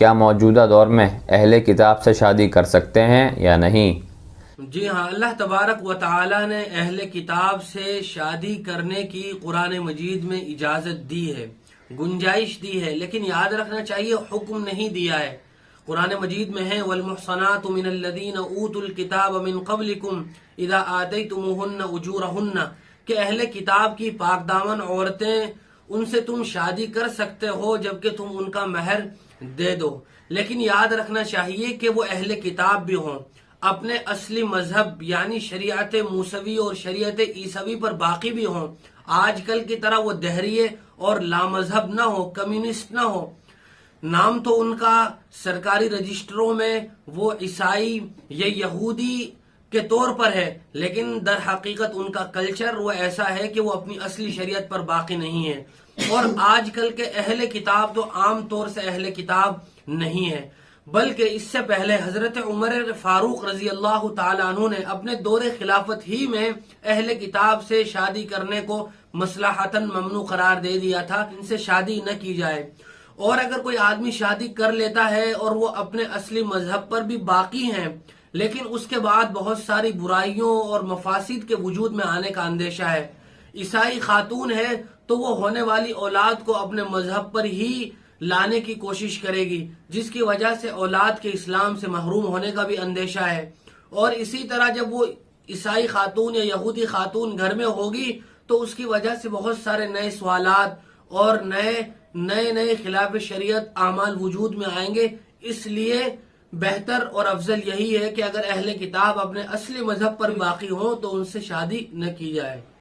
کیا موجودہ دور میں اہل کتاب سے شادی کر سکتے ہیں یا نہیں؟ جی ہاں، اللہ تبارک و تعالی نے اہل کتاب سے شادی کرنے کی قرآن مجید میں اجازت دی ہے، گنجائش دی ہے، لیکن یاد رکھنا چاہیے حکم نہیں دیا ہے۔ قرآن مجید میں ہے وَالْمُحْصَنَاتُ مِنَ الَّذِينَ أُوتُوا الْكِتَابَ مِنْ قَبْلِكُمْ إِذَا آتَيْتُمُوهُنَّ أُجُورَهُنَّ کہ اہل کتاب کی پاک دامن عورتیں ان سے تم شادی کر سکتے ہو جبکہ تم ان کا مہر دے دو، لیکن یاد رکھنا چاہیے کہ وہ اہل کتاب بھی ہوں، اپنے اصلی مذہب یعنی شریعت موسوی اور شریعت عیسوی پر باقی بھی ہوں، آج کل کی طرح وہ دہریے اور لامذہب نہ ہو، کمیونسٹ نہ ہو۔ نام تو ان کا سرکاری رجسٹروں میں وہ عیسائی یا یہودی کے طور پر ہے، لیکن در حقیقت ان کا کلچر وہ ایسا ہے کہ وہ اپنی اصلی شریعت پر باقی نہیں ہے۔ اور آج کل کے اہل کتاب تو عام طور سے اہل کتاب نہیں ہے، بلکہ اس سے پہلے حضرت عمر فاروق رضی اللہ تعالیٰ عنہ نے اپنے دور خلافت ہی میں اہل کتاب سے شادی کرنے کو مصلحتاً ممنوع قرار دے دیا تھا، ان سے شادی نہ کی جائے۔ اور اگر کوئی آدمی شادی کر لیتا ہے اور وہ اپنے اصلی مذہب پر بھی باقی ہیں، لیکن اس کے بعد بہت ساری برائیوں اور مفاسد کے وجود میں آنے کا اندیشہ ہے، عیسائی خاتون ہے تو وہ ہونے والی اولاد کو اپنے مذہب پر ہی لانے کی کوشش کرے گی، جس کی وجہ سے اولاد کے اسلام سے محروم ہونے کا بھی اندیشہ ہے۔ اور اسی طرح جب وہ عیسائی خاتون یا یہودی خاتون گھر میں ہوگی تو اس کی وجہ سے بہت سارے نئے سوالات اور نئے خلاف شریعت اعمال وجود میں آئیں گے۔ اس لیے بہتر اور افضل یہی ہے کہ اگر اہل کتاب اپنے اصلی مذہب پر باقی ہوں تو ان سے شادی نہ کی جائے۔